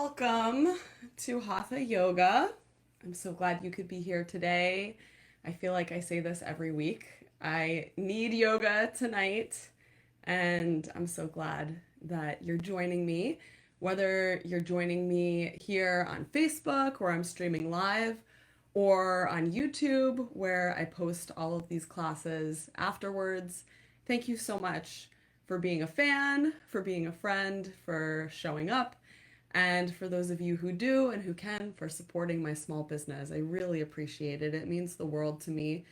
Welcome to Hatha Yoga. I'm so glad you could be here today. I feel like I say this every week. I need yoga tonight, and I'm so glad that you're joining me. Whether you're joining me here on Facebook, where I'm streaming live, or on YouTube, where I post all of these classes afterwards, thank you so much for being a fan, for being a friend, for showing up, and for those of you who do and who can, for supporting my small business. I really appreciate it. It means the world to me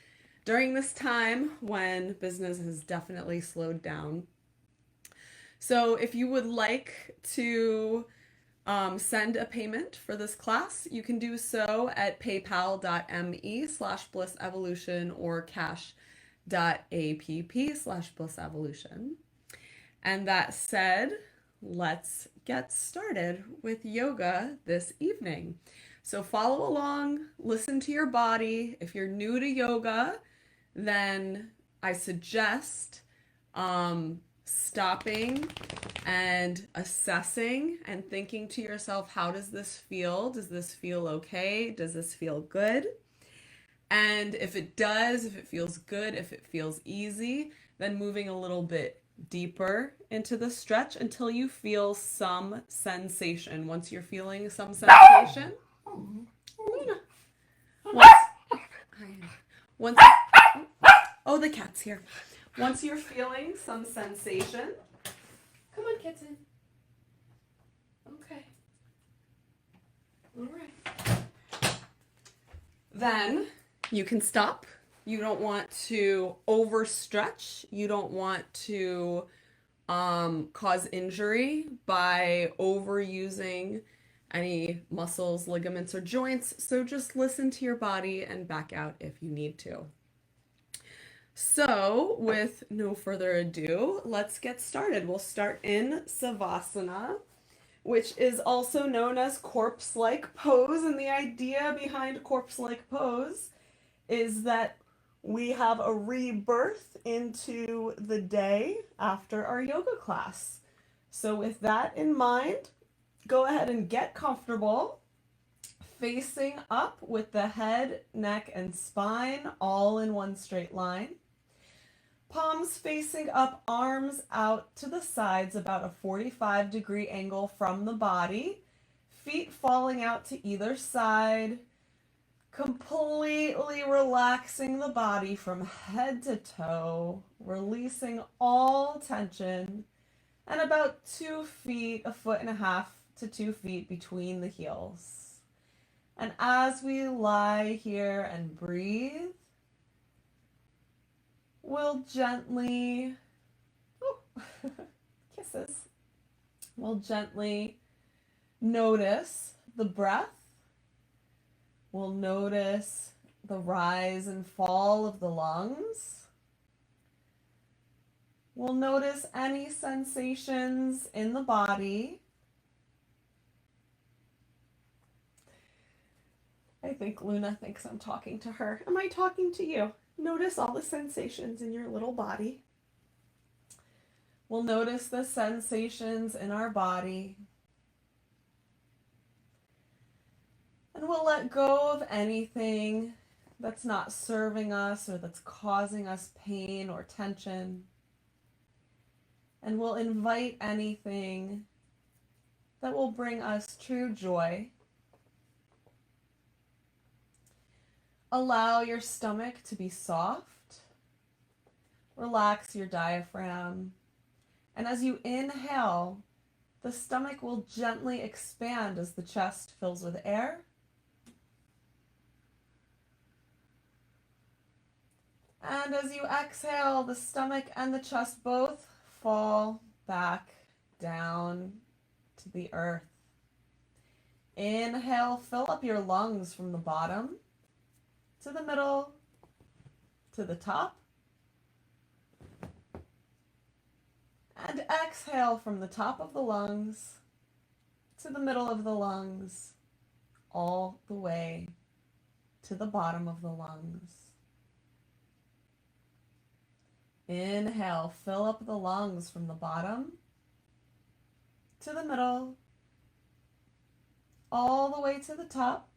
during this time when business has definitely slowed down. So if you would like to send a payment for this class, you can do so at paypal.me/blissevolution or cash.app/blissevolution. And that said, let's get started with yoga this evening. So follow along, listen to your body. If you're new to yoga, then I suggest stopping and assessing and thinking to yourself, how does this feel? Does this feel okay? Does this feel good? And if it does, if it feels good, if it feels easy, then moving a little bit deeper into the stretch until you feel some sensation. Once you're feeling some sensation, Luna. Once, once, oh, the cat's here. Once you're feeling some sensation, come on, kitten. Okay. All right. Then you can stop. You don't want to overstretch. You don't want to cause injury by overusing any muscles, ligaments, or joints. So just listen to your body and back out if you need to. So with no further ado, let's get started. We'll start in Savasana, which is also known as corpse-like pose. And the idea behind corpse-like pose is that we have a rebirth into the day after our yoga class. So with that in mind, go ahead and get comfortable, facing up with the head, neck, and spine all in one straight line. Palms facing up, arms out to the sides, about a 45-degree angle from the body. Feet falling out to either side. Completely relaxing the body from head to toe, releasing all tension, and about 2 feet, a foot and a half to 2 feet between the heels. And as we lie here and breathe, we'll gently, kisses, we'll gently notice the breath. We'll notice the rise and fall of the lungs. We'll notice any sensations in the body. I think Luna thinks I'm talking to her. Am I talking to you? Notice all the sensations in your little body. We'll notice the sensations in our body. And we'll let go of anything that's not serving us or that's causing us pain or tension. And we'll invite anything that will bring us true joy. Allow your stomach to be soft. Relax your diaphragm. And as you inhale, the stomach will gently expand as the chest fills with air. And as you exhale, the stomach and the chest both fall back down to the earth. Inhale, fill up your lungs from the bottom to the middle to the top. And exhale from the top of the lungs to the middle of the lungs, all the way to the bottom of the lungs. Inhale, fill up the lungs from the bottom to the middle all the way to the top.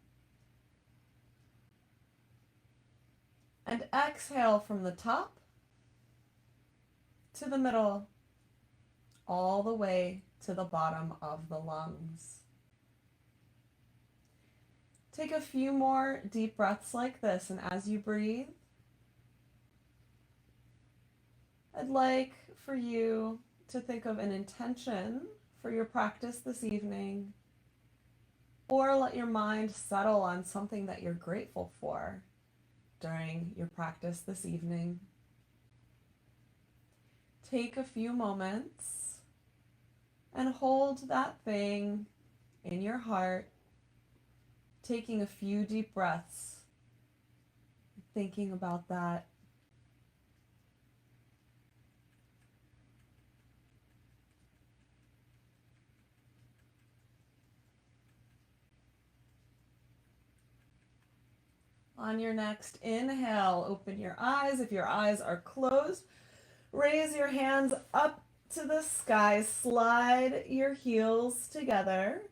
And exhale from the top to the middle, all the way to the bottom of the lungs. Take a few more deep breaths like this, and as you breathe, I'd like for you to think of an intention for your practice this evening, or let your mind settle on something that you're grateful for during your practice this evening. Take a few moments and hold that thing in your heart, taking a few deep breaths, thinking about that. On your next inhale, open your eyes. If your eyes are closed, raise your hands up to the sky. Slide your heels together.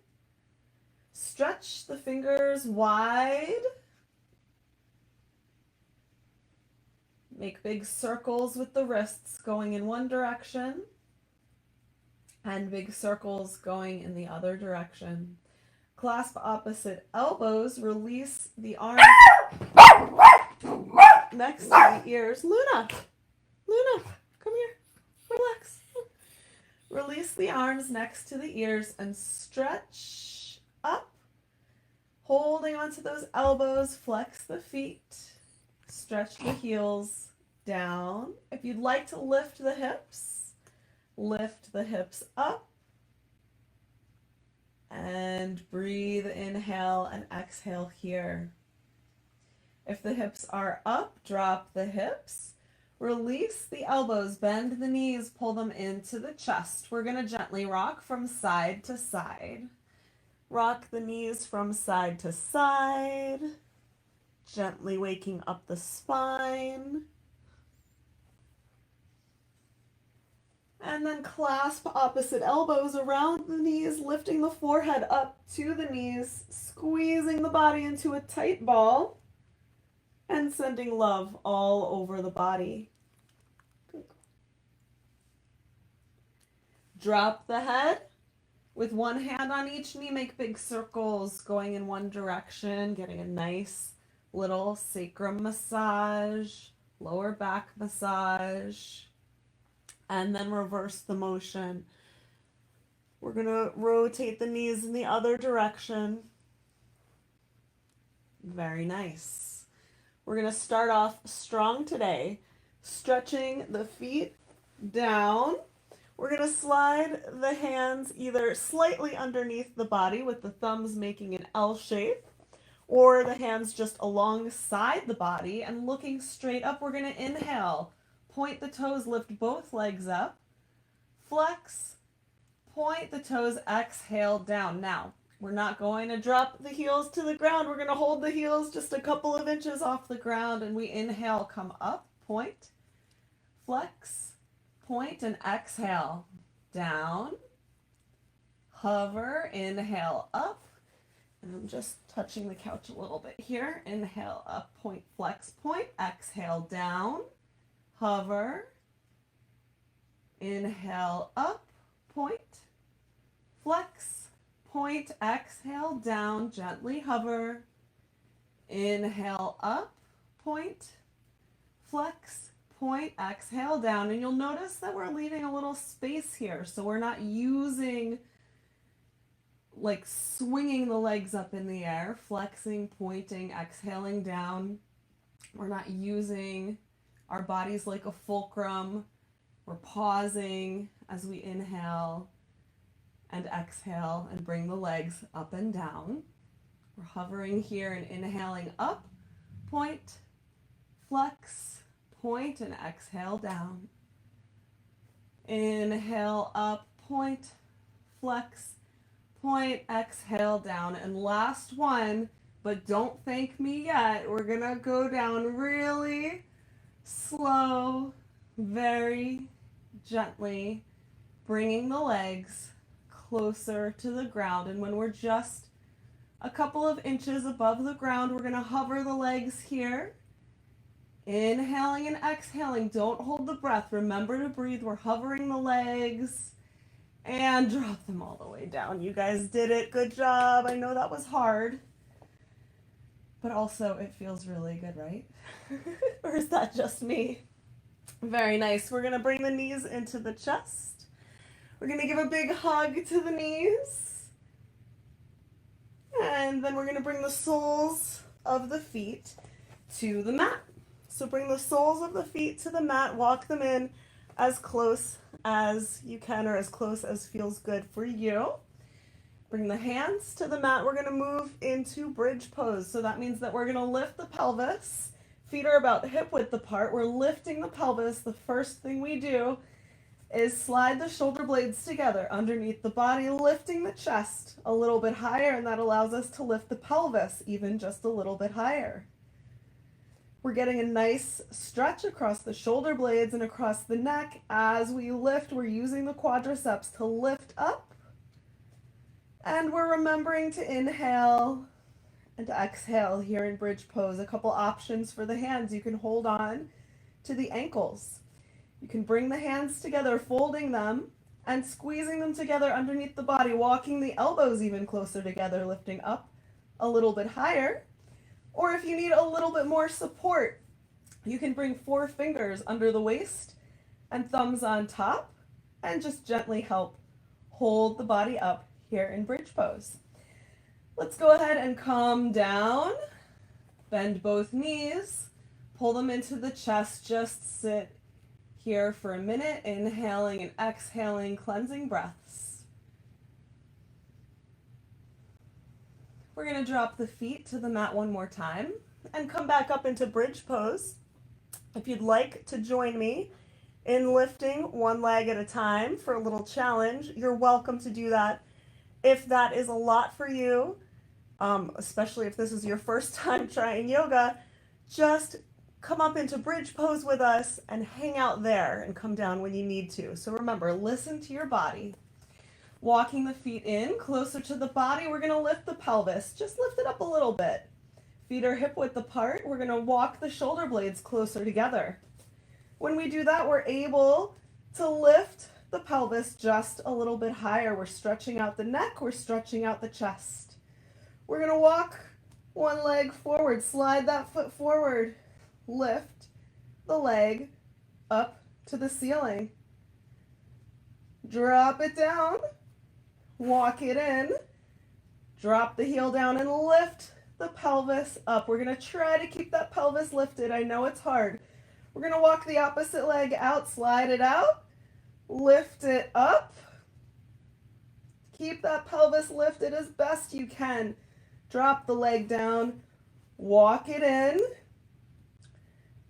Stretch the fingers wide. Make big circles with the wrists going in one direction and big circles going in the other direction. Clasp opposite elbows. Release the arms next to the ears. Luna, come here. Relax. Release the arms next to the ears and stretch up. Holding onto those elbows, flex the feet. Stretch the heels down. If you'd like to lift the hips up. And breathe, inhale and exhale here. If the hips are up, drop the hips. Release the elbows, bend the knees, pull them into the chest. We're going to gently rock from side to side. Rock the knees from side to side, gently waking up the spine. And then clasp opposite elbows around the knees, lifting the forehead up to the knees, squeezing the body into a tight ball, and sending love all over the body. Drop the head. With one hand on each knee, make big circles going in one direction, getting a nice little sacrum massage, lower back massage. And then reverse the motion. We're going to rotate the knees in the other direction. Very nice. We're going to start off strong today, stretching the feet down. We're going to slide the hands either slightly underneath the body with the thumbs making an L shape, or the hands just alongside the body and looking straight up. We're going to inhale. Point the toes, lift both legs up. Flex, point the toes, exhale down. Now, we're not going to drop the heels to the ground. We're going to hold the heels just a couple of inches off the ground, and we inhale, come up, point, flex, point, and exhale. Down, hover, inhale, up. And I'm just touching the couch a little bit here. Inhale, up, point, flex, point, exhale, down. Hover, inhale up, point, flex, point, exhale down, gently hover, inhale up, point, flex, point, exhale down. And you'll notice that we're leaving a little space here, so we're not using like swinging the legs up in the air, flexing, pointing, exhaling down. We're not using our body's like a fulcrum. We're pausing as we inhale and exhale and bring the legs up and down. We're hovering here and inhaling up, point, flex, point, and exhale down. Inhale up, point, flex, point, exhale down. And last one, but don't thank me yet. We're gonna go down really slow, very gently, bringing the legs closer to the ground. And when we're just a couple of inches above the ground. We're going to hover the legs here. Inhaling and exhaling. Don't hold the breath. Remember to breathe. We're hovering the legs. And drop them all the way down. You guys did it. Good job. I know that was hard. But also it feels really good, right? Or is that just me? Very nice. We're going to bring the knees into the chest. We're going to give a big hug to the knees. And then we're going to bring the soles of the feet to the mat. So bring the soles of the feet to the mat. Walk them in as close as you can, or as close as feels good for you. Bring the hands to the mat. We're going to move into bridge pose. So that means that we're going to lift the pelvis. Feet are about hip width apart. We're lifting the pelvis. The first thing we do is slide the shoulder blades together underneath the body, lifting the chest a little bit higher, and that allows us to lift the pelvis even just a little bit higher. We're getting a nice stretch across the shoulder blades and across the neck. As we lift, we're using the quadriceps to lift up. And we're remembering to inhale and to exhale here in bridge pose. A couple options for the hands. You can hold on to the ankles. You can bring the hands together, folding them and squeezing them together underneath the body, walking the elbows even closer together, lifting up a little bit higher. Or if you need a little bit more support, you can bring 4 fingers under the waist and thumbs on top and just gently help hold the body up here in bridge pose. Let's go ahead and come down, bend both knees, pull them into the chest, just sit here for a minute, inhaling and exhaling, cleansing breaths. We're going to drop the feet to the mat one more time and come back up into bridge pose. If you'd like to join me in lifting one leg at a time for a little challenge, you're welcome to do that. If that is a lot for you, especially if this is your first time trying yoga, just come up into bridge pose with us and hang out there and come down when you need to. So remember, listen to your body. Walking the feet in closer to the body, we're going to lift the pelvis. Just lift it up a little bit. Feet are hip width apart. We're going to walk the shoulder blades closer together. When we do that, we're able to lift the pelvis just a little bit higher. We're stretching out the neck. We're stretching out the chest. We're going to walk one leg forward. Slide that foot forward. Lift the leg up to the ceiling. Drop it down. Walk it in. Drop the heel down and lift the pelvis up. We're going to try to keep that pelvis lifted. I know it's hard. We're going to walk the opposite leg out, slide it out, lift it up. Keep that pelvis lifted as best you can. Drop the leg down, walk it in.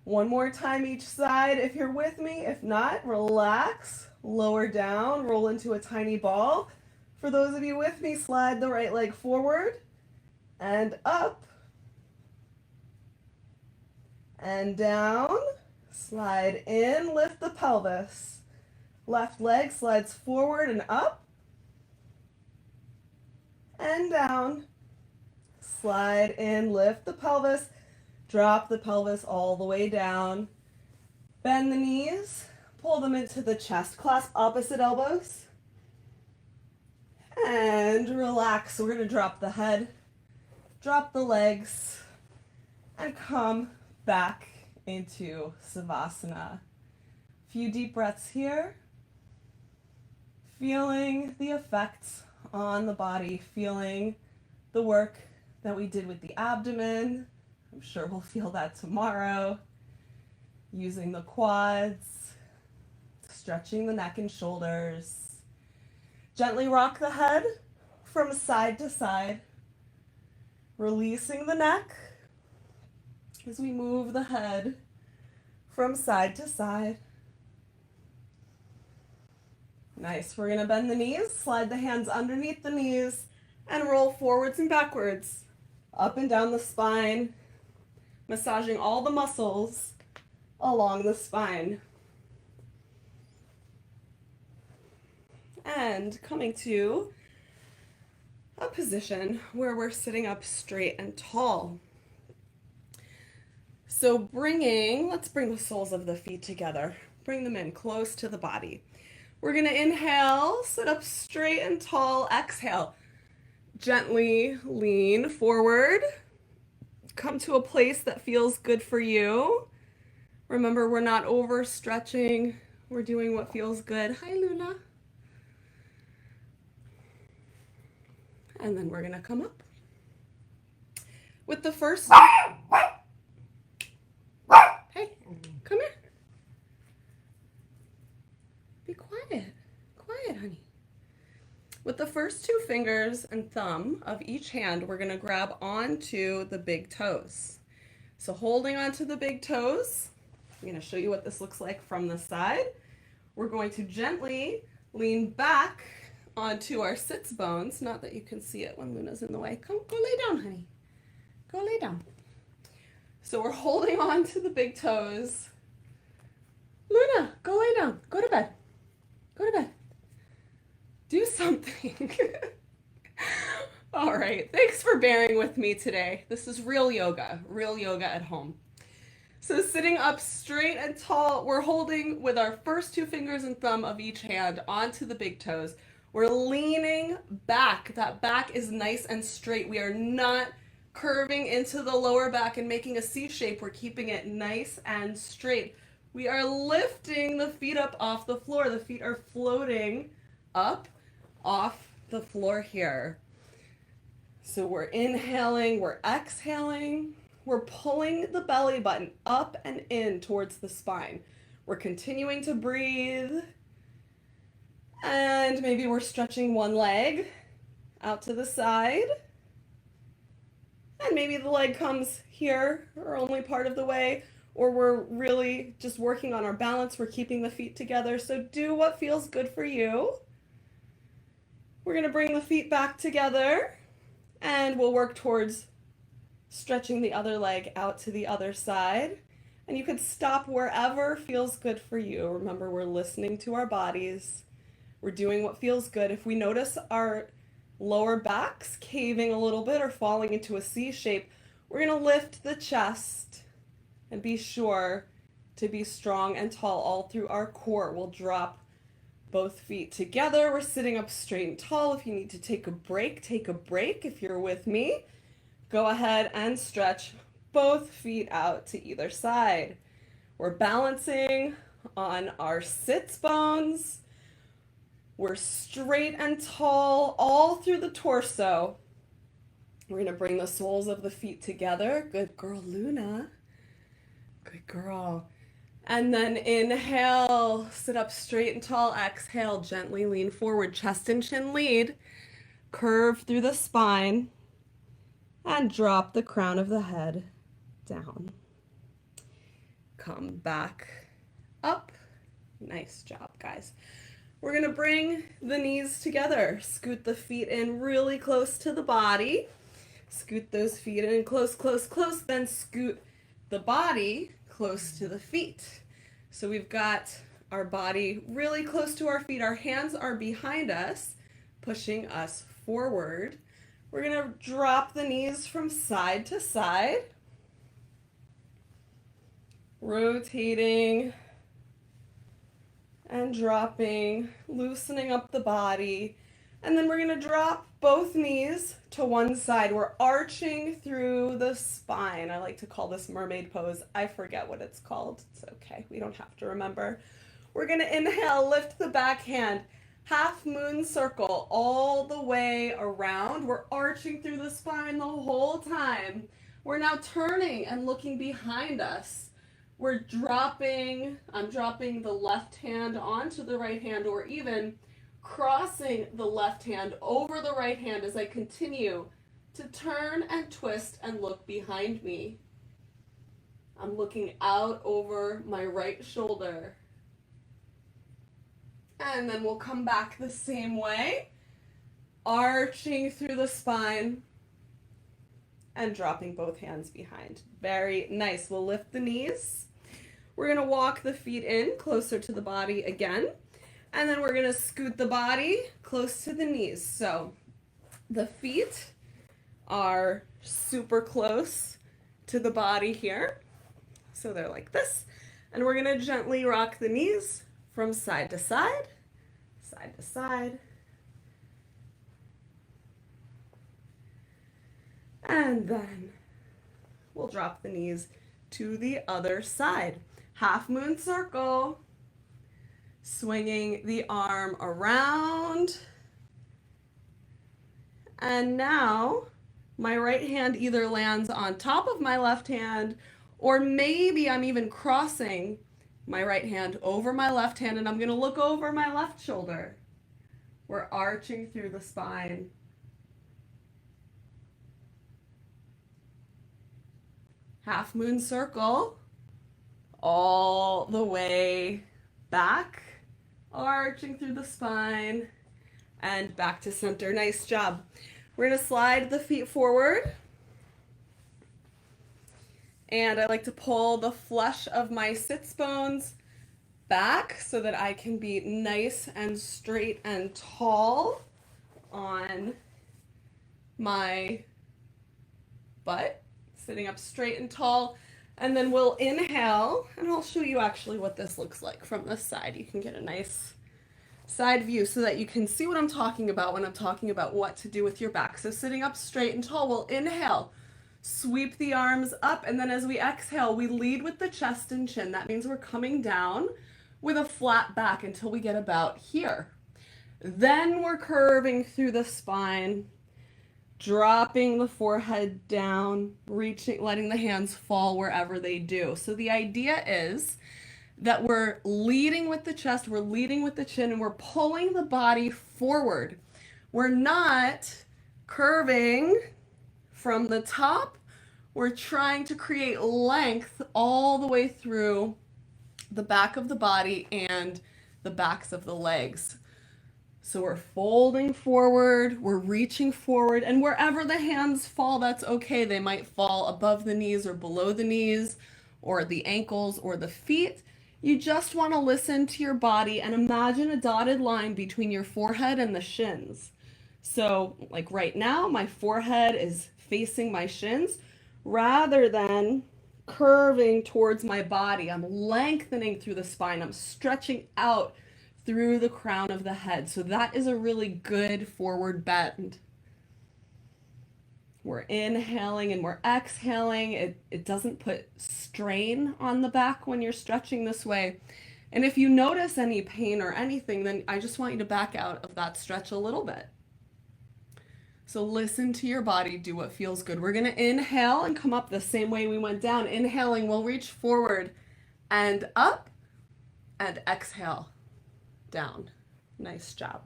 One more time each side if you're with me. If not, relax, lower down, roll into a tiny ball. For those of you with me, slide the right leg forward and up and down. Slide in, lift the pelvis. Left leg slides forward and up and down. Slide in, lift the pelvis. Drop the pelvis all the way down. Bend the knees, pull them into the chest. Clasp opposite elbows. And relax. We're going to drop the head, drop the legs, and come back into Savasana. A few deep breaths here. Feeling the effects on the body, feeling the work that we did with the abdomen. I'm sure we'll feel that tomorrow. Using the quads, stretching the neck and shoulders. Gently rock the head from side to side, releasing the neck as we move the head from side to side. Nice. We're going to bend the knees, slide the hands underneath the knees, and roll forwards and backwards, up and down the spine, massaging all the muscles along the spine. And coming to a position where we're sitting up straight and tall. So let's bring the soles of the feet together. Bring them in close to the body. We're gonna inhale, sit up straight and tall. Exhale, gently lean forward. Come to a place that feels good for you. Remember, we're not overstretching. We're doing what feels good. Hi, Luna. And then we're gonna come up. With the first... Hey, come here. Be quiet. Quiet, honey. With the first 2 fingers and thumb of each hand, we're gonna grab onto the big toes. So holding onto the big toes, I'm gonna show you what this looks like from the side. We're going to gently lean back onto our sits bones. Not that you can see it when Luna's in the way. Go lay down, honey. Go lay down. So we're holding on to the big toes. Luna, go lay down. Go to bed. Go to bed. Do something. All right, thanks for bearing with me today. This is real yoga at home. So sitting up straight and tall, we're holding with our first 2 fingers and thumb of each hand onto the big toes. We're leaning back. That back is nice and straight. We are not curving into the lower back and making a C shape. We're keeping it nice and straight. We are lifting the feet up off the floor. The feet are floating up off the floor here. So we're inhaling, we're exhaling. We're pulling the belly button up and in towards the spine. We're continuing to breathe. And maybe we're stretching one leg out to the side. And maybe the leg comes here or only part of the way, or we're really just working on our balance. We're keeping the feet together. So do what feels good for you. We're going to bring the feet back together and we'll work towards stretching the other leg out to the other side. And you could stop wherever feels good for you. Remember, we're listening to our bodies. We're doing what feels good. If we notice our lower backs caving a little bit or falling into a C shape, we're going to lift the chest and be sure to be strong and tall all through our core. We'll drop both feet together. We're sitting up straight and tall. If you need to take a break, take a break. If you're with me, go ahead and stretch both feet out to either side. We're balancing on our sits bones. We're straight and tall all through the torso. We're going to bring the soles of the feet together. Good girl, Luna. Good girl. And then inhale, sit up straight and tall. Exhale, gently lean forward, chest and chin lead. Curve through the spine and drop the crown of the head down. Come back up. Nice job, guys. We're going to bring the knees together. Scoot the feet in really close to the body. Scoot those feet in close, close, close. Then scoot the body close to the feet. So we've got our body really close to our feet. Our hands are behind us, pushing us forward. We're going to drop the knees from side to side. Rotating and dropping, loosening up the body. And then we're going to drop both knees to one side. We're arching through the spine. I like to call this mermaid pose. I forget what it's called. It's okay. We don't have to remember. We're going to inhale, lift the back hand, half moon circle all the way around. We're arching through the spine the whole time. We're now turning and looking behind us. We're I'm dropping the left hand onto the right hand, or even crossing the left hand over the right hand as I continue to turn and twist and look behind me. I'm looking out over my right shoulder. And then we'll come back the same way, arching through the spine and dropping both hands behind. Very nice. We'll lift the knees. We're going to walk the feet in closer to the body again. And then we're going to scoot the body close to the knees. So The feet are super close to the body here. So they're like this. And we're going to gently rock the knees from side to side, side to side. And then we'll drop the knees to the other side. Half moon circle, swinging the arm around. And now my right hand either lands on top of my left hand, or maybe I'm even crossing my right hand over my left hand, and I'm going to look over my left shoulder. We're arching through the spine. Half moon circle, all the way back, arching through the spine, and back to center. Nice job. We're going to slide the feet forward. And I like to pull the flesh of my sits bones back so that I can be nice and straight and tall on my butt, sitting up straight and tall. And then we'll inhale, and I'll show you actually what this looks like from this side. You can get a nice side view so that you can see what I'm talking about when I'm talking about what to do with your back. So sitting up straight and tall, we'll inhale, sweep the arms up, and then as we exhale, we lead with the chest and chin. That means we're coming down with a flat back until we get about here. Then we're curving through the spine, dropping the forehead down, reaching, letting the hands fall wherever they do. So the idea is that we're leading with the chest, we're leading with the chin, and we're pulling the body forward. We're not curving from the top. We're trying to create length all the way through the back of the body and the backs of the legs. So we're folding forward, we're reaching forward, and wherever the hands fall, that's okay. They might fall above the knees or below the knees or the ankles or the feet. You just want to listen to your body and imagine a dotted line between your forehead and the shins. So like right now, my forehead is facing my shins rather than curving towards my body. I'm lengthening through the spine. I'm stretching out through the crown of the head. So that is a really good forward bend. We're inhaling and we're exhaling. It doesn't put strain on the back when you're stretching this way. And if you notice any pain or anything, then I just want you to back out of that stretch a little bit. So listen to your body, do what feels good. We're gonna inhale and come up the same way we went down. Inhaling, we'll reach forward and up, and exhale, down. Nice job.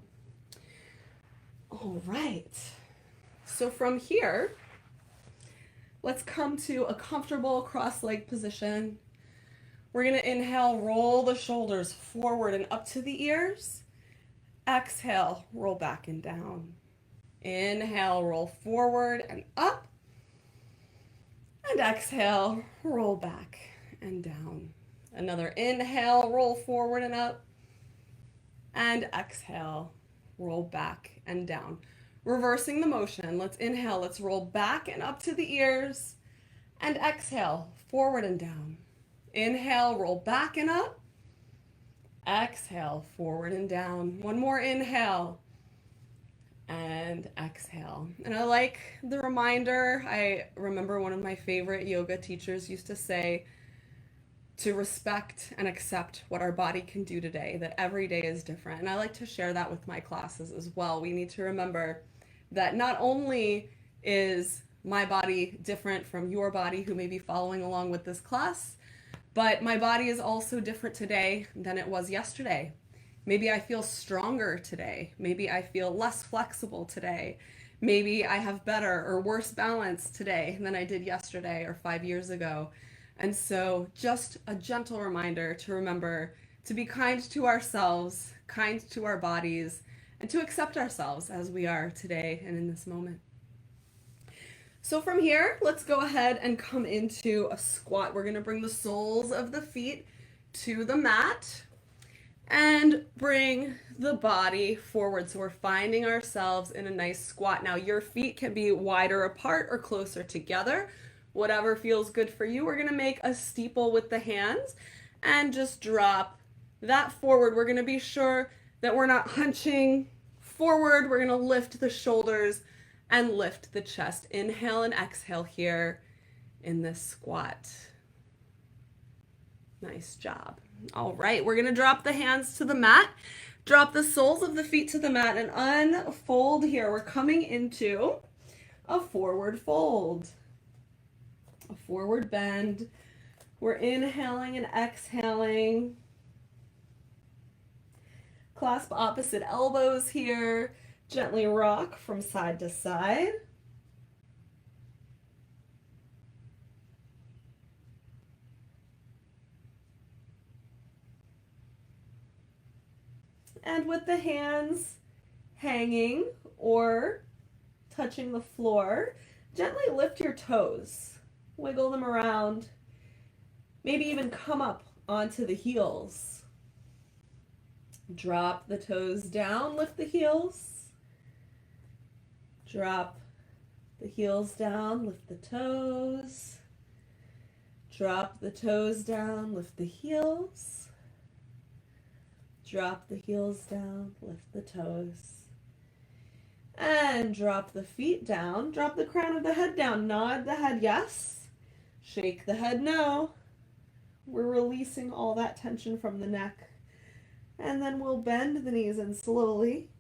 All right. So from here, let's come to a comfortable cross-leg position. We're gonna inhale, roll the shoulders forward and up to the ears. Exhale, roll back and down. Inhale, roll forward and up. And exhale, roll back and down. Another inhale, roll forward and up. And exhale, roll back and down. Reversing the motion. Let's inhale, let's roll back and up to the ears. And exhale, forward and down. Inhale, roll back and up. Exhale, forward and down. One more inhale. And exhale. And I like the reminder. I remember one of my favorite yoga teachers used to say to respect and accept what our body can do today, that every day is different. And I like to share that with my classes as well. We need to remember that not only is my body different from your body who may be following along with this class, but my body is also different today than it was yesterday. Maybe I feel stronger today. Maybe I feel less flexible today. Maybe I have better or worse balance today than I did yesterday or 5 years ago. And so just a gentle reminder to remember to be kind to ourselves, kind to our bodies, and to accept ourselves as we are today and in this moment. So from here, let's go ahead and come into a squat. We're going to bring the soles of the feet to the mat. And bring the body forward. So we're finding ourselves in a nice squat. Now your feet can be wider apart or closer together. Whatever feels good for you. We're going to make a steeple with the hands and just drop that forward. We're going to be sure that we're not hunching forward. We're going to lift the shoulders and lift the chest. Inhale and exhale here in this squat. Nice job. All right, we're going to drop the hands to the mat. Drop the soles of the feet to the mat and unfold here. We're coming into a forward fold, a forward bend. We're inhaling and exhaling. Clasp opposite elbows here. Gently rock from side to side. And with the hands hanging or touching the floor, gently lift your toes. Wiggle them around. Maybe even come up onto the heels. Drop the toes down, lift the heels. Drop the heels down, lift the toes. Drop the toes down, lift the heels. Drop the heels down, lift the toes. And drop the feet down. Drop the crown of the head down. Nod the head yes. Shake the head no. We're releasing all that tension from the neck. And then we'll bend the knees and slowly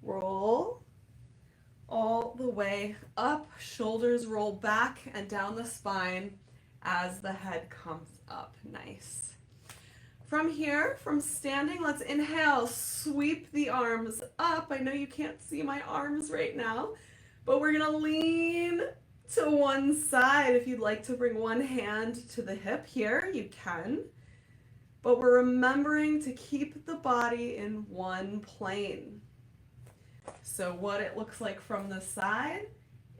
roll all the way up. Shoulders roll back and down the spine as the head comes up. Nice. From here, from standing, let's inhale, sweep the arms up. I know you can't see my arms right now, but we're gonna lean to one side. If you'd like to bring one hand to the hip here, you can. But we're remembering to keep the body in one plane. So what it looks like from the side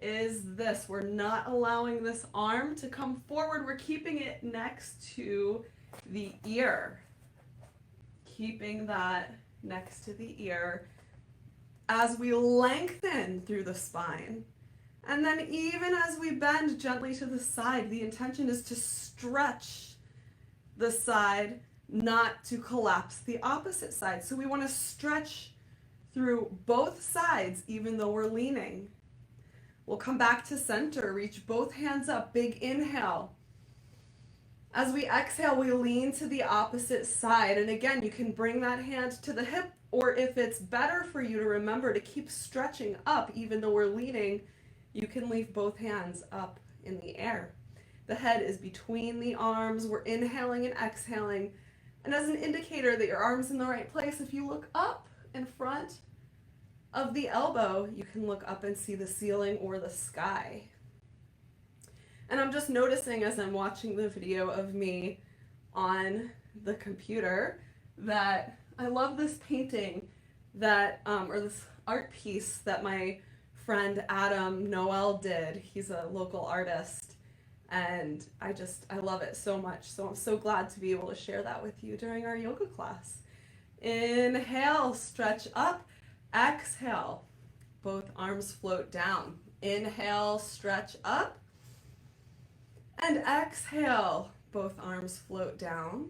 is this. We're not allowing this arm to come forward. We're keeping it next to the ear. Keeping that next to the ear as we lengthen through the spine. And then even as we bend gently to the side, the intention is to stretch the side, not to collapse the opposite side. So we want to stretch through both sides, even though we're leaning. We'll come back to center, reach both hands up, big inhale. As we exhale, we lean to the opposite side. And again, you can bring that hand to the hip, or if it's better for you to remember to keep stretching up, even though we're leaning, you can leave both hands up in the air. The head is between the arms. We're inhaling and exhaling. And as an indicator that your arm's in the right place, if you look up in front of the elbow, you can look up and see the ceiling or the sky. And I'm just noticing as I'm watching the video of me on the computer that I love this painting that, or this art piece that my friend Adam Noel did. He's a local artist and I love it so much. So I'm so glad to be able to share that with you during our yoga class. Inhale, stretch up. Exhale, both arms float down. Inhale, stretch up. And exhale, both arms float down.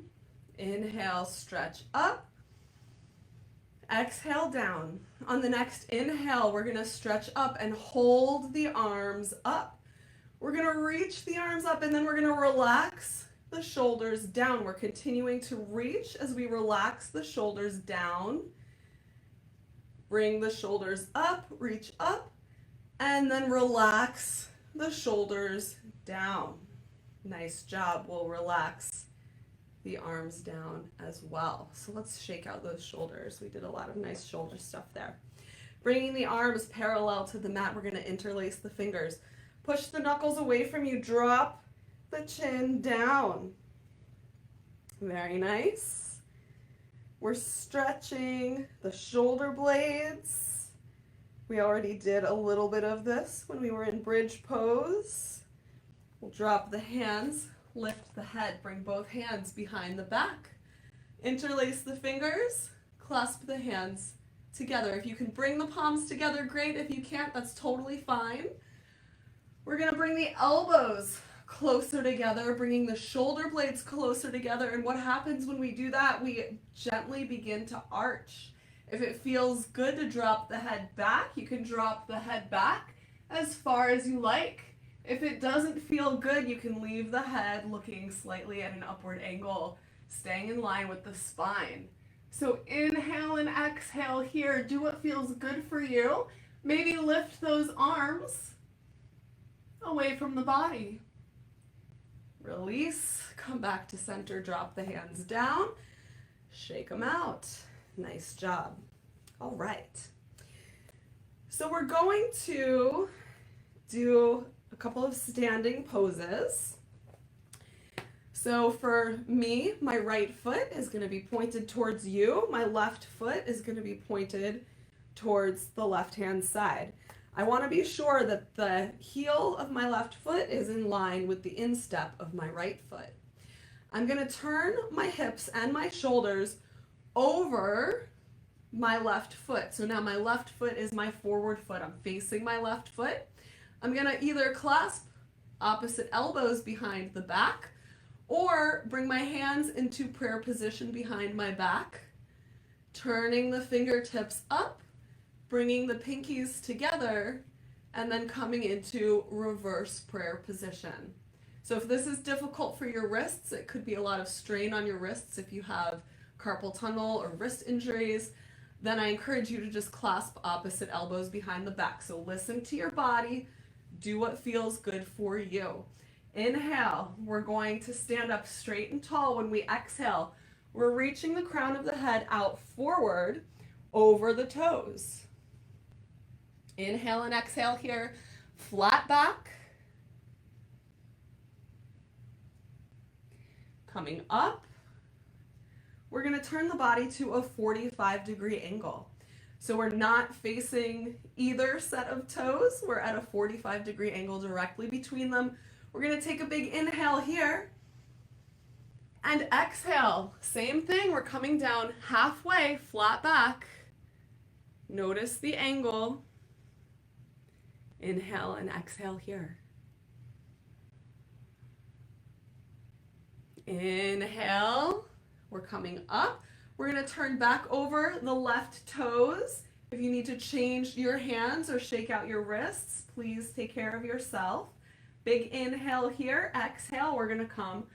Inhale, stretch up. Exhale, down. On the next inhale, we're going to stretch up and hold the arms up. We're going to reach the arms up and then we're going to relax the shoulders down. We're continuing to reach as we relax the shoulders down. Bring the shoulders up, reach up, and then relax the shoulders down. Nice job. We'll relax the arms down as well. So let's shake out those shoulders. We did a lot of nice shoulder stuff there. Bringing the arms parallel to the mat, we're going to interlace the fingers. Push the knuckles away from you. Drop the chin down. Very nice. We're stretching the shoulder blades. We already did a little bit of this when we were in bridge pose. We'll drop the hands, lift the head, bring both hands behind the back. Interlace the fingers, clasp the hands together. If you can bring the palms together, great. If you can't, that's totally fine. We're gonna bring the elbows closer together, bringing the shoulder blades closer together. And what happens when we do that, we gently begin to arch. If it feels good to drop the head back, you can drop the head back as far as you like. If it doesn't feel good, you can leave the head looking slightly at an upward angle, staying in line with the spine. So inhale and exhale here. Do what feels good for you. Maybe lift those arms away from the body. Release, come back to center, drop the hands down, shake them out. Nice job. All right. So we're going to do a couple of standing poses. So for me, my right foot is going to be pointed towards you. My left foot is going to be pointed towards the left-hand side. I want to be sure that the heel of my left foot is in line with the instep of my right foot. I'm going to turn my hips and my shoulders over my left foot. So now my left foot is my forward foot. I'm facing my left foot. I'm going to either clasp opposite elbows behind the back or bring my hands into prayer position behind my back, turning the fingertips up, bringing the pinkies together, and then coming into reverse prayer position. So if this is difficult for your wrists, it could be a lot of strain on your wrists if you have carpal tunnel or wrist injuries, then I encourage you to just clasp opposite elbows behind the back. So listen to your body, do what feels good for you. Inhale, we're going to stand up straight and tall. When we exhale, we're reaching the crown of the head out forward over the toes. Inhale and exhale here, flat back. Coming up, we're going to turn the body to a 45-degree angle. So we're not facing either set of toes. We're at a 45-degree angle directly between them. We're going to take a big inhale here and exhale. Same thing. We're coming down halfway, flat back. Notice the angle. Inhale and exhale here. Inhale. We're coming up. We're going to turn back over the left toes. If you need to change your hands or shake out your wrists, please take care of yourself. Big inhale here. Exhale. We're going to come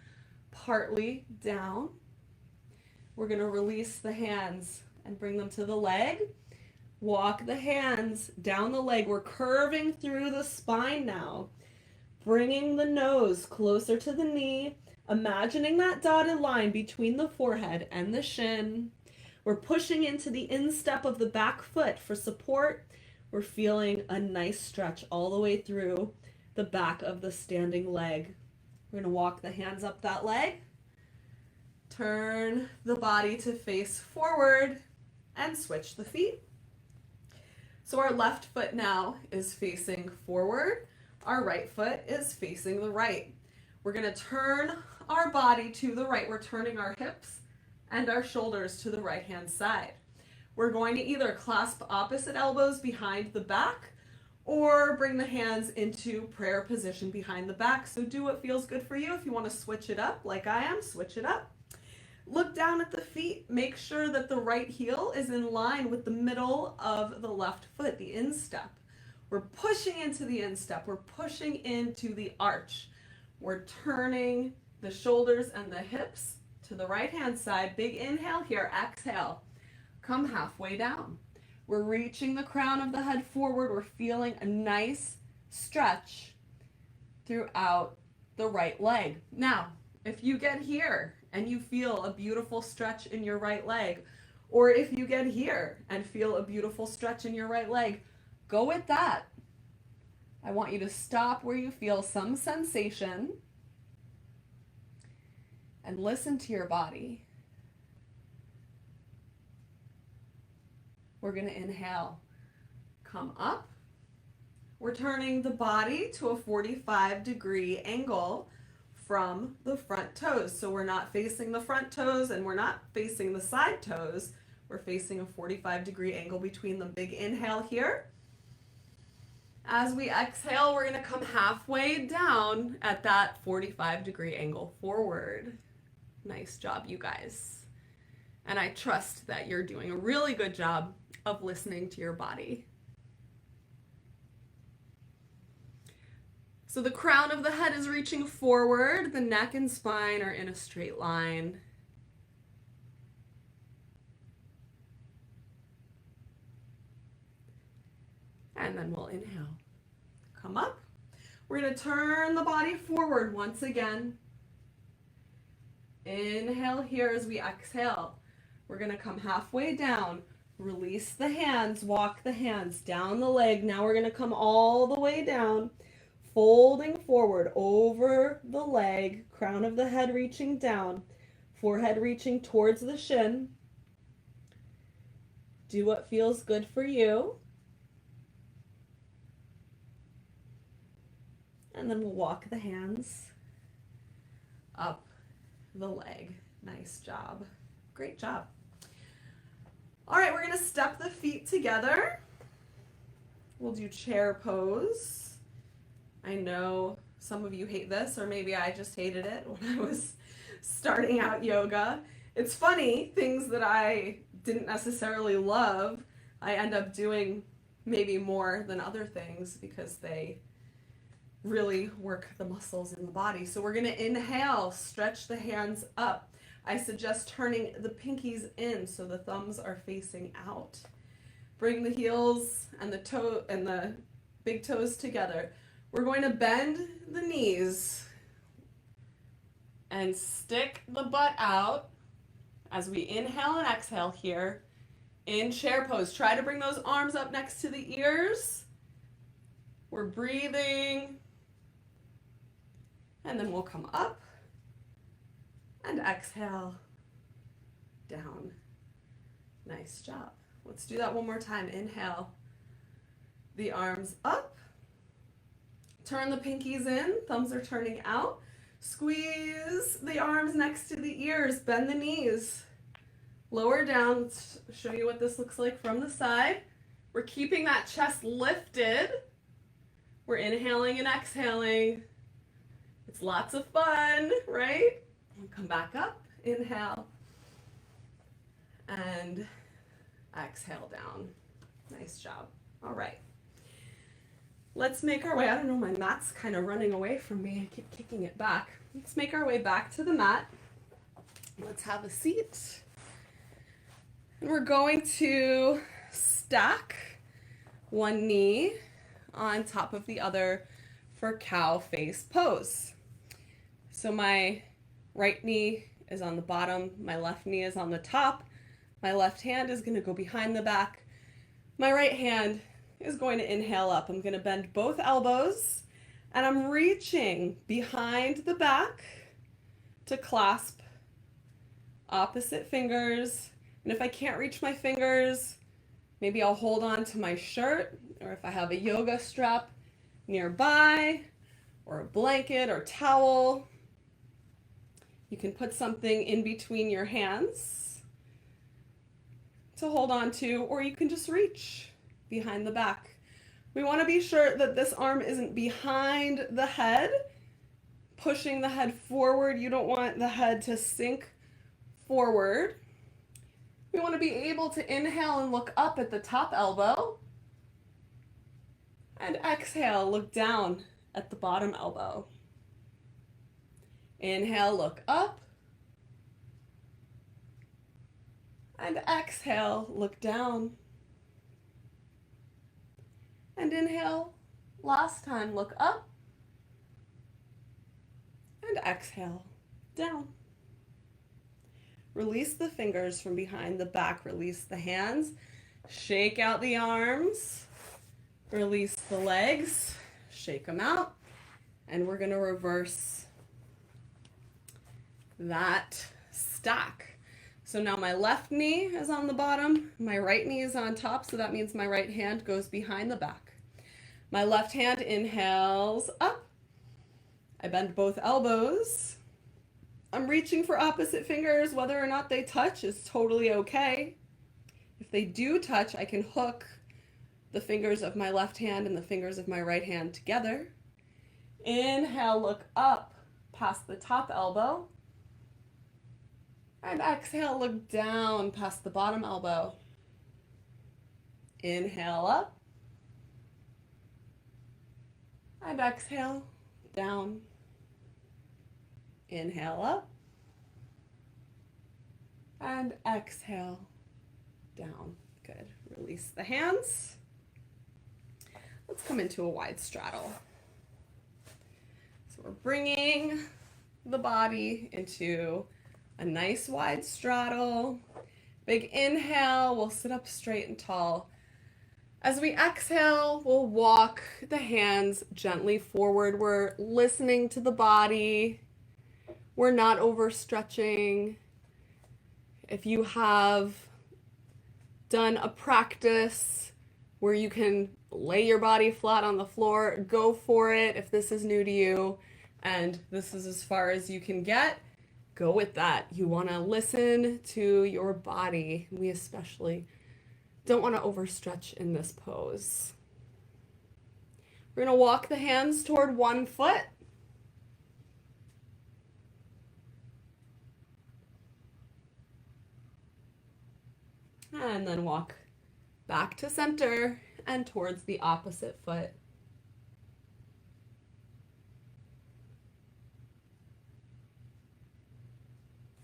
partly down. We're going to release the hands and bring them to the leg. Walk the hands down the leg. We're curving through the spine now. Bringing the nose closer to the knee. Imagining that dotted line between the forehead and the shin. We're pushing into the instep of the back foot for support. We're feeling a nice stretch all the way through the back of the standing leg. We're going to walk the hands up that leg. Turn the body to face forward and switch the feet. So our left foot now is facing forward. Our right foot is facing the right. We're going to turn our body to the right. We're turning our hips and our shoulders to the right-hand side. We're going to either clasp opposite elbows behind the back or bring the hands into prayer position behind the back. So do what feels good for you. If you want to switch it up like I am, switch it up. Look down at the feet. Make sure that the right heel is in line with the middle of the left foot, the instep. We're pushing into the instep. We're pushing into the arch. We're turning the shoulders and the hips to the right-hand side. Big inhale here. Exhale. Come halfway down. We're reaching the crown of the head forward. We're feeling a nice stretch throughout the right leg. Now, if you get here and you feel a beautiful stretch in your right leg, or if you get here and feel a beautiful stretch in your right leg, go with that. I want you to stop where you feel some sensation and listen to your body. We're going to inhale, come up. We're turning the body to a 45-degree angle, from the front toes. So we're not facing the front toes and we're not facing the side toes. We're facing a 45-degree angle between them. Big inhale here. As we exhale, we're going to come halfway down at that 45-degree angle forward. Nice job, you guys. And I trust that you're doing a really good job of listening to your body. So the crown of the head is reaching forward. The neck and spine are in a straight line. And then we'll inhale. Come up. We're going to turn the body forward once again. Inhale here as we exhale. We're going to come halfway down. Release the hands. Walk the hands down the leg. Now we're going to come all the way down. Folding forward over the leg. Crown of the head reaching down. Forehead reaching towards the shin. Do what feels good for you. And then we'll walk the hands up the leg. Nice job. Great job. All right, we're going to step the feet together. We'll do chair pose. I know some of you hate this, or maybe I just hated it when I was starting out yoga. It's funny, things that I didn't necessarily love, I end up doing maybe more than other things because they really work the muscles in the body. So we're going to inhale, stretch the hands up. I suggest turning the pinkies in so the thumbs are facing out. Bring the heels and the toe and the big toes together. We're going to bend the knees and stick the butt out as we inhale and exhale here in chair pose. Try to bring those arms up next to the ears. We're breathing. And then we'll come up and exhale down. Nice job. Let's do that one more time. Inhale, the arms up. Turn the pinkies in, thumbs are turning out. Squeeze the arms next to the ears, bend the knees. Lower down, let's show you what this looks like from the side. We're keeping that chest lifted. We're inhaling and exhaling. It's lots of fun, right? We'll come back up, inhale, and exhale down. Nice job. All right. Let's make our way. I don't know, my mat's kind of running away from me. I keep kicking it back. Let's make our way back to the mat. Let's have a seat. And we're going to stack one knee on top of the other for cow face pose. So my right knee is on the bottom, my left knee is on the top. My left hand is going to go behind the back. My right hand is going to inhale up. I'm going to bend both elbows and I'm reaching behind the back to clasp opposite fingers. And if I can't reach my fingers, maybe I'll hold on to my shirt, or if I have a yoga strap nearby, or a blanket or towel, you can put something in between your hands to hold on to, or you can just reach behind the back. We want to be sure that this arm isn't behind the head, pushing the head forward. You don't want the head to sink forward. We want to be able to inhale and look up at the top elbow, and exhale, look down at the bottom elbow. Inhale, look up, and exhale, look down. And inhale, last time, look up, and exhale, down. Release the fingers from behind the back, release the hands, shake out the arms, release the legs, shake them out, and we're going to reverse that stack. So now my left knee is on the bottom, my right knee is on top, so that means my right hand goes behind the back. My left hand inhales up, I bend both elbows. I'm reaching for opposite fingers. Whether or not they touch is totally okay. If they do touch, I can hook the fingers of my left hand and the fingers of my right hand together. Inhale, look up past the top elbow. And exhale, look down past the bottom elbow. Inhale up. And exhale, down. Inhale up. And exhale, down. Good. Release the hands. Let's come into a wide straddle. So we're bringing the body into a nice wide straddle. Big inhale, we'll sit up straight and tall. As we exhale, we'll walk the hands gently forward. We're listening to the body. We're not overstretching. If you have done a practice where you can lay your body flat on the floor, go for it. If this is new to you and this is as far as you can get, go with that. You want to listen to your body. We especially don't want to overstretch in this pose. We're going to walk the hands toward one foot. And then walk back to center and towards the opposite foot.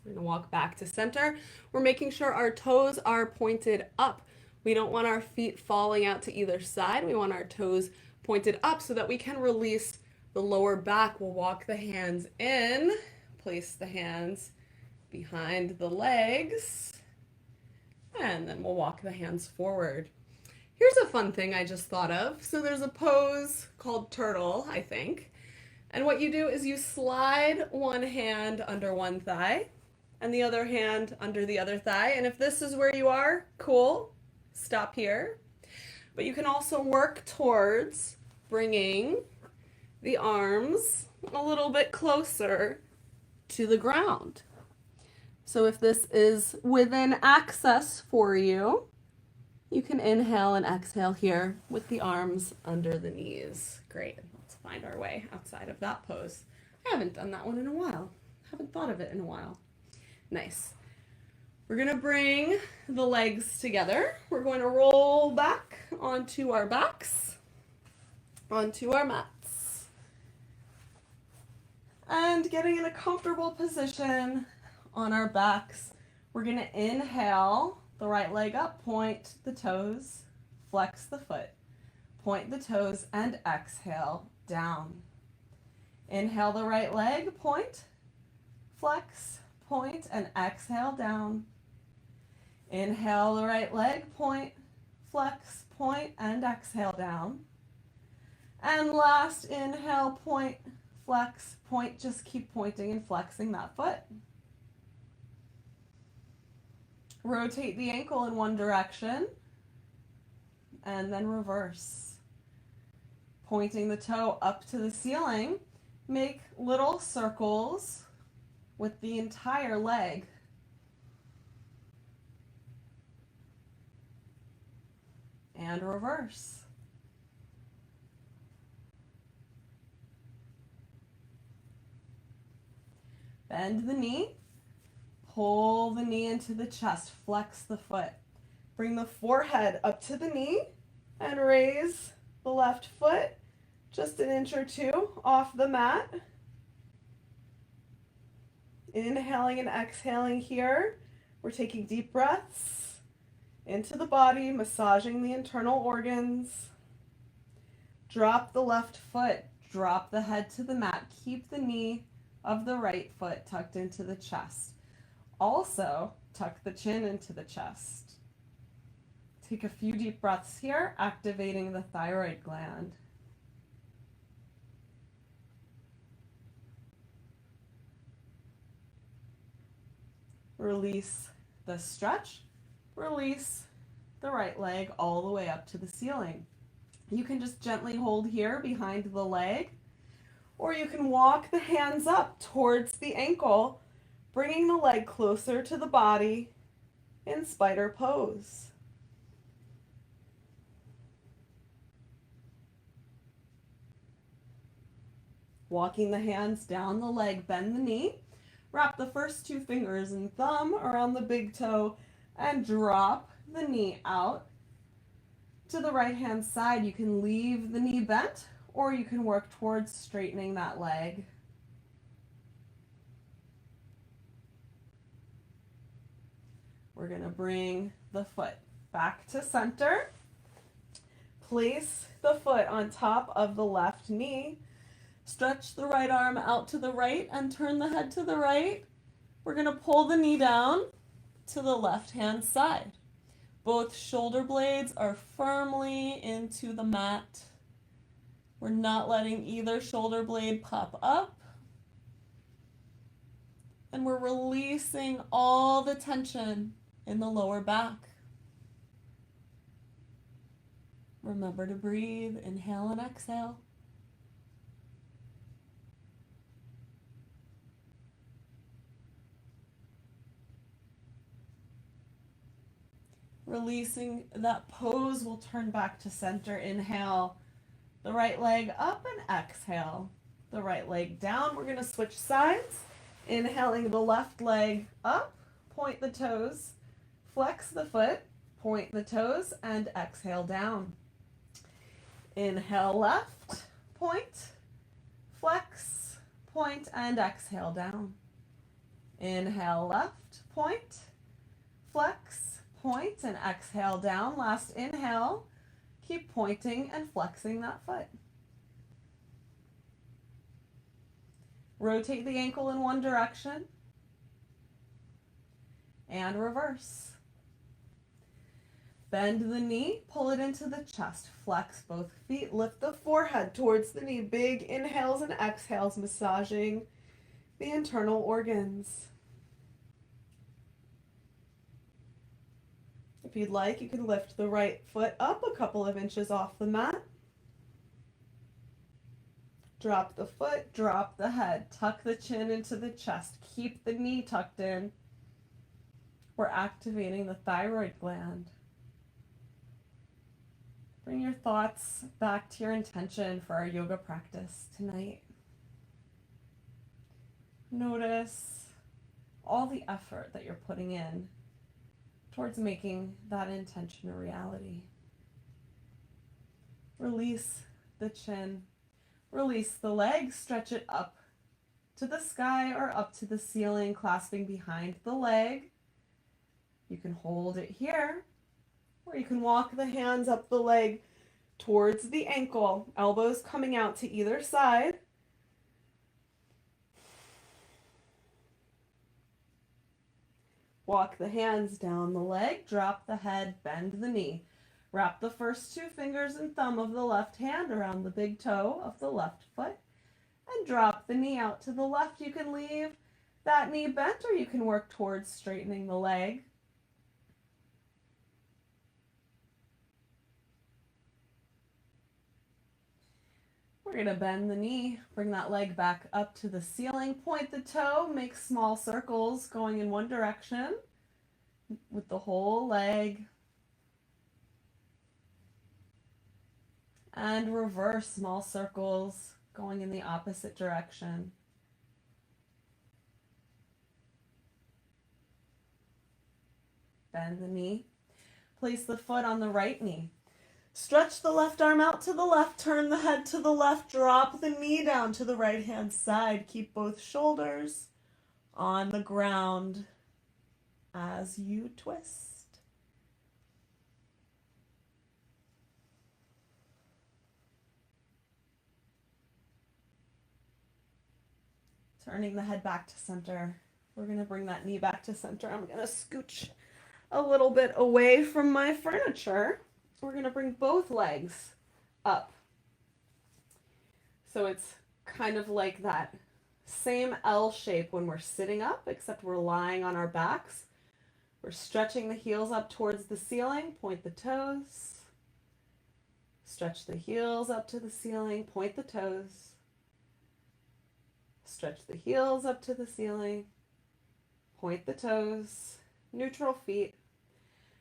We're going to walk back to center. We're making sure our toes are pointed up. We don't want our feet falling out to either side. We want our toes pointed up so that we can release the lower back. We'll walk the hands in, place the hands behind the legs, and then we'll walk the hands forward. Here's a fun thing I just thought of. So there's a pose called turtle, I think. And what you do is you slide one hand under one thigh and the other hand under the other thigh. And if this is where you are, cool, stop here. But you can also work towards bringing the arms a little bit closer to the ground. So if this is within access for you, you can inhale and exhale here with the arms under the knees. Great. Let's find our way outside of that pose. I haven't done that one in a while. Haven't thought of it in a while. Nice. We're going to bring the legs together. We're going to roll back onto our backs, onto our mats. And getting in a comfortable position on our backs, we're going to inhale the right leg up, point the toes, flex the foot, point the toes, and exhale down. Inhale the right leg, point, flex, point, and exhale down. Inhale the right leg, point, flex, point, and exhale down. And last, inhale, point, flex, point. Just keep pointing and flexing that foot. Rotate the ankle in one direction and then reverse. Pointing the toe up to the ceiling, make little circles with the entire leg. And reverse. Bend the knee. Pull the knee into the chest, flex the foot. Bring the forehead up to the knee and raise the left foot just an inch or two off the mat. Inhaling and exhaling here. We're taking deep breaths into the body, massaging the internal organs. Drop the left foot, drop the head to the mat. Keep the knee of the right foot tucked into the chest. Also, tuck the chin into the chest. Take a few deep breaths here, activating the thyroid gland. Release the stretch. Release the right leg all the way up to the ceiling. You can just gently hold here behind the leg, Or you can walk the hands up towards the ankle, bringing the leg closer to the body in spider pose. Walking the hands down the leg, bend the knee. Wrap the first two fingers and thumb around the big toe and drop the knee out to the right hand side. You can leave the knee bent or you can work towards straightening that leg. We're going to bring the foot back to center. Place the foot on top of the left knee. Stretch the right arm out to the right and turn the head to the right. We're going to pull the knee down to the left hand side. Both shoulder blades are firmly into the mat. We're not letting either shoulder blade pop up. And we're releasing all the tension in the lower back. Remember to breathe, inhale and exhale. Releasing that pose, we'll turn back to center. Inhale the right leg up and exhale the right leg down. We're going to switch sides. Inhaling the left leg up, point the toes, flex the foot, point the toes, and exhale down. Inhale left, point, flex, point, and exhale down. Inhale left, point, flex, point, and exhale down. Last inhale, keep pointing and flexing that foot. Rotate the ankle in one direction and reverse. Bend the knee, pull it into the chest, flex both feet, lift the forehead towards the knee. Big inhales and exhales, massaging the internal organs. If you'd like, you can lift the right foot up a couple of inches off the mat. Drop the foot, drop the head, tuck the chin into the chest, keep the knee tucked in. We're activating the thyroid gland. Bring your thoughts back to your intention for our yoga practice tonight. Notice all the effort that you're putting in towards making that intention a reality. Release the chin. Release the legs, stretch it up to the sky or up to the ceiling, clasping behind the leg. You can hold it here, or you can walk the hands up the leg towards the ankle, elbows coming out to either side. Walk the hands down the leg, drop the head, bend the knee. Wrap the first two fingers and thumb of the left hand around the big toe of the left foot and drop the knee out to the left. You can leave that knee bent or you can work towards straightening the leg. We're going to bend the knee, bring that leg back up to the ceiling, point the toe, make small circles going in one direction with the whole leg. And reverse small circles going in the opposite direction. Bend the knee. Place the foot on the right knee. Stretch the left arm out to the left, turn the head to the left, drop the knee down to the right hand side. Keep both shoulders on the ground as you twist. Turning the head back to center. We're going to bring that knee back to center. I'm going to scooch a little bit away from my furniture. We're going to bring both legs up. So it's kind of like that same L shape when we're sitting up, except we're lying on our backs. We're stretching the heels up towards the ceiling, point the toes. Stretch the heels up to the ceiling, point the toes. Stretch the heels up to the ceiling. Point the toes, neutral feet.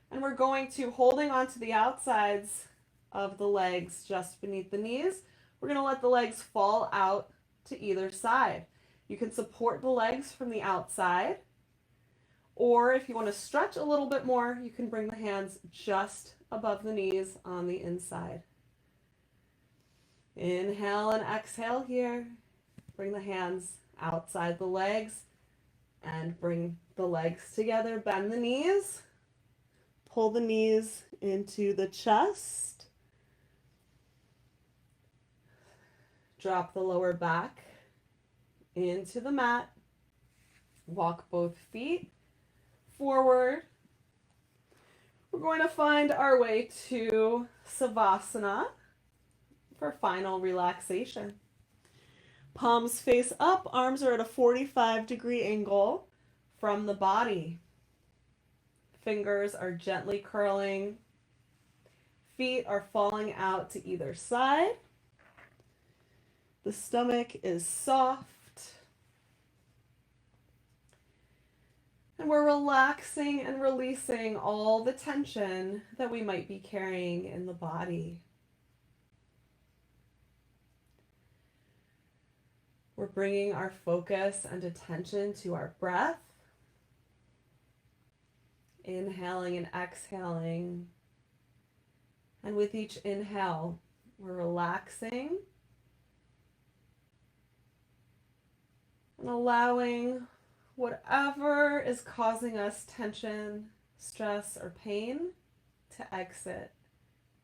And we're going to, holding onto the outsides of the legs just beneath the knees, we're going to let the legs fall out to either side. You can support the legs from the outside, or if you want to stretch a little bit more, you can bring the hands just above the knees on the inside. Inhale and exhale here. Bring the hands outside the legs and bring the legs together. Bend the knees. Pull the knees into the chest. Drop the lower back into the mat. Walk both feet forward. We're going to find our way to Savasana for final relaxation. Palms face up, arms are at a 45-degree angle from the body. Fingers are gently curling. Feet are falling out to either side. The stomach is soft. And we're relaxing and releasing all the tension that we might be carrying in the body. We're bringing our focus and attention to our breath. Inhaling and exhaling. And with each inhale, we're relaxing and allowing whatever is causing us tension, stress, or pain to exit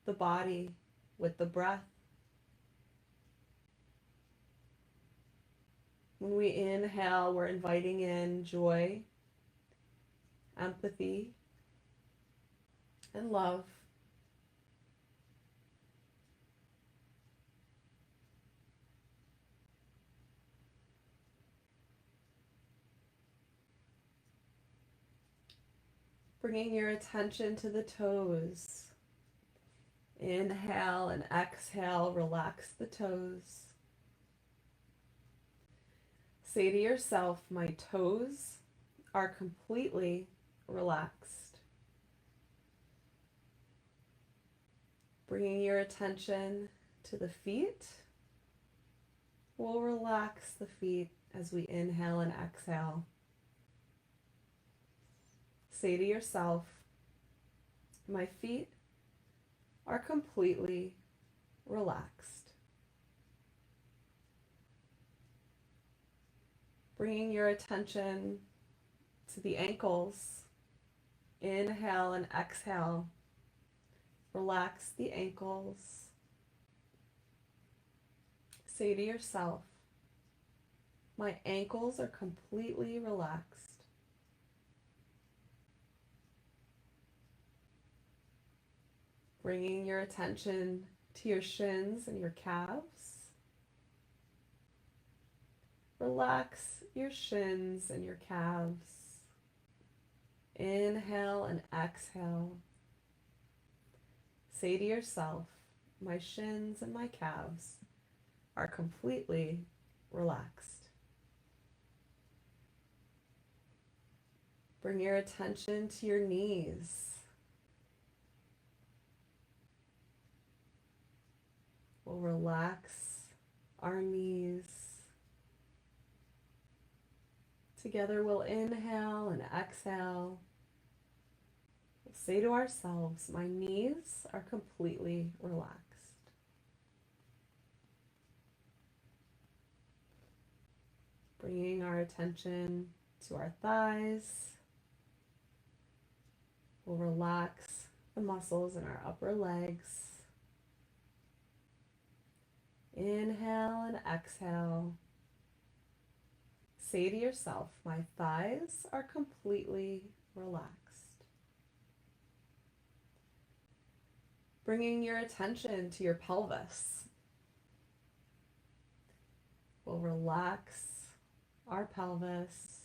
the body with the breath. When we inhale, we're inviting in joy, empathy, and love. Bringing your attention to the toes. Inhale and exhale, relax the toes. Say to yourself, my toes are completely relaxed. Bringing your attention to the feet. We'll relax the feet as we inhale and exhale. Say to yourself, my feet are completely relaxed. Bringing your attention to the ankles. Inhale and exhale. Relax the ankles. Say to yourself, my ankles are completely relaxed. Bringing your attention to your shins and your calves. Relax your shins and your calves. Inhale and exhale. Say to yourself, my shins and my calves are completely relaxed. Bring your attention to your knees. We'll relax our knees. Together we'll inhale and exhale. We'll say to ourselves, my knees are completely relaxed. Bringing our attention to our thighs. We'll relax the muscles in our upper legs. Inhale and exhale. Say to yourself, my thighs are completely relaxed. Bringing your attention to your pelvis. We'll relax our pelvis.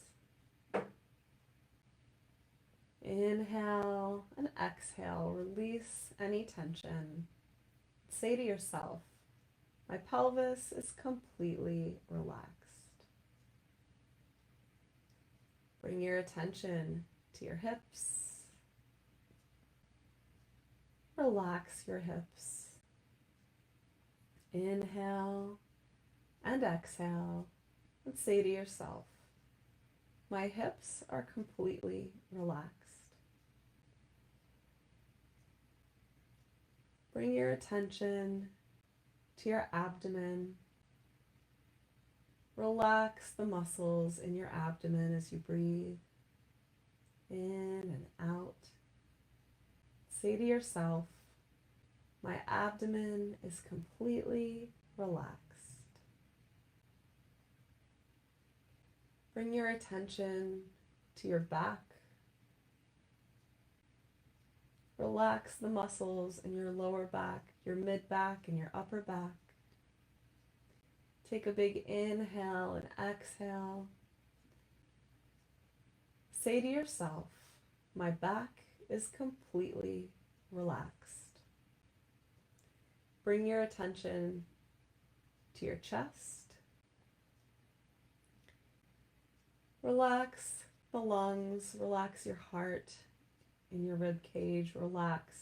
Inhale and exhale. Release any tension. Say to yourself, my pelvis is completely relaxed. Bring your attention to your hips. Relax your hips. Inhale and exhale, and say to yourself, my hips are completely relaxed. Bring your attention to your abdomen. Relax the muscles in your abdomen as you breathe in and out. Say to yourself, my abdomen is completely relaxed. Bring your attention to your back. Relax the muscles in your lower back, your mid back, and your upper back. Take a big inhale and exhale. Say to yourself, my back is completely relaxed. Bring your attention to your chest. Relax the lungs, relax your heart and your rib cage, relax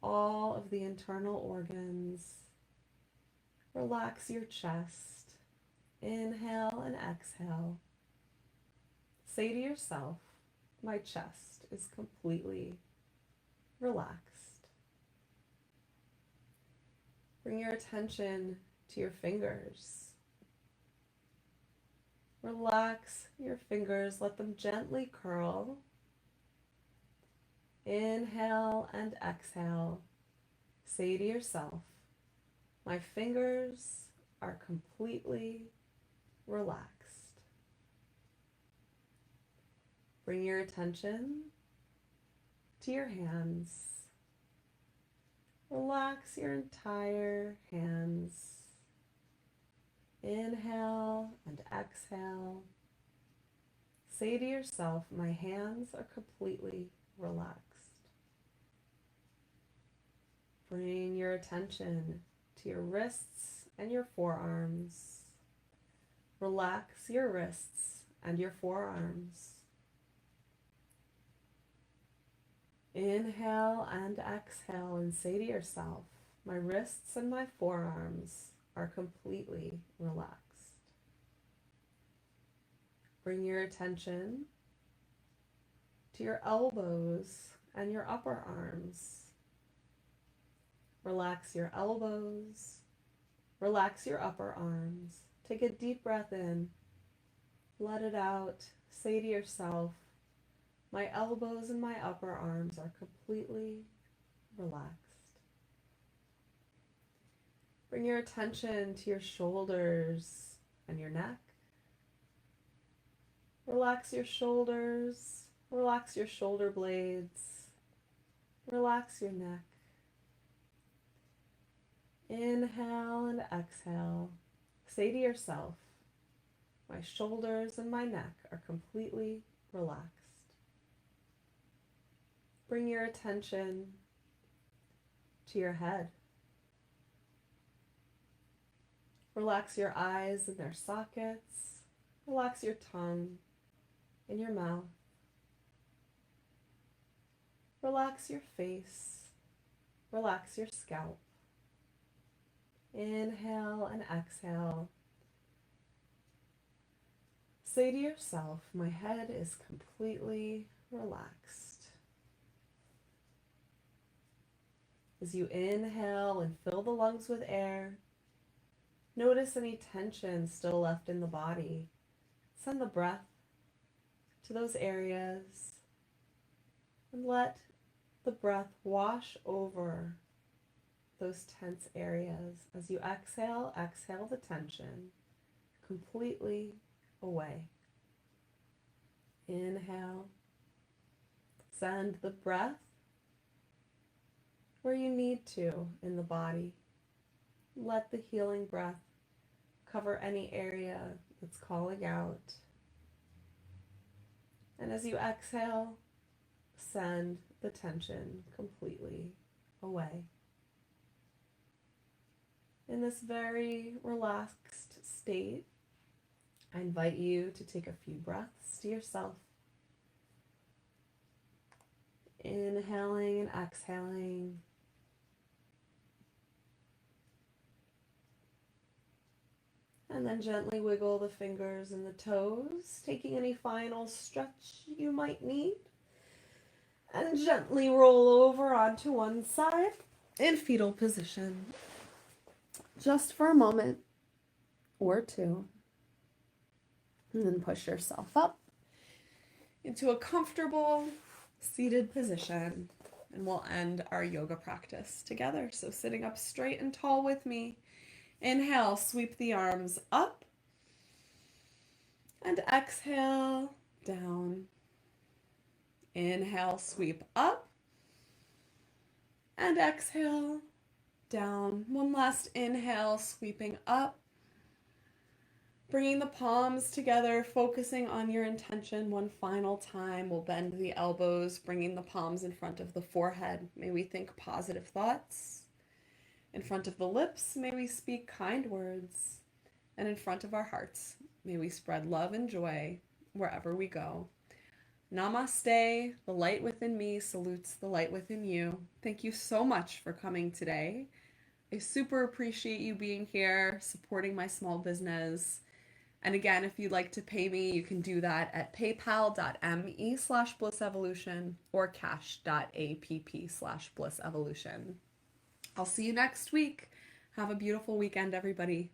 all of the internal organs. Relax your chest. Inhale and exhale. Say to yourself, my chest is completely relaxed. Bring your attention to your fingers. Relax your fingers, let them gently curl. Inhale and exhale. Say to yourself, my fingers are completely relaxed. Bring your attention to your hands. Relax your entire hands. Inhale and exhale. Say to yourself, my hands are completely relaxed. Bring your attention to your wrists and your forearms. Relax your wrists and your forearms. Inhale and exhale and say to yourself, my wrists and my forearms are completely relaxed. Bring your attention to your elbows and your upper arms. Relax your elbows. Relax your upper arms. Take a deep breath in. Let it out. Say to yourself, my elbows and my upper arms are completely relaxed. Bring your attention to your shoulders and your neck. Relax your shoulders. Relax your shoulder blades. Relax your neck. Inhale and exhale. Say to yourself, my shoulders and my neck are completely relaxed. Bring your attention to your head. Relax your eyes in their sockets. Relax your tongue in your mouth. Relax your face. Relax your scalp. Inhale and exhale. Say to yourself, my head is completely relaxed. As you inhale and fill the lungs with air, notice any tension still left in the body. Send the breath to those areas and let the breath wash over those tense areas. As you exhale, exhale the tension completely away. Inhale. Send the breath where you need to in the body. Let the healing breath cover any area that's calling out. And as you exhale, send the tension completely away. In this very relaxed state, I invite you to take a few breaths to yourself. Inhaling and exhaling. And then gently wiggle the fingers and the toes, taking any final stretch you might need. And gently roll over onto one side in fetal position. Just for a moment or two. And then push yourself up into a comfortable seated position. And we'll end our yoga practice together. So sitting up straight and tall with me. Inhale, sweep the arms up. And exhale, down. Inhale, sweep up. And exhale, down. One last inhale, sweeping up. Bringing the palms together, focusing on your intention one final time. We'll bend the elbows, bringing the palms in front of the forehead. May we think positive thoughts. In front of the lips, may we speak kind words. And in front of our hearts, may we spread love and joy wherever we go. Namaste. The light within me salutes the light within you. Thank you so much for coming today. I super appreciate you being here, supporting my small business. And again, if you'd like to pay me, you can do that at paypal.me/blissevolution or cash.app/blissevolution. I'll see you next week. Have a beautiful weekend, everybody.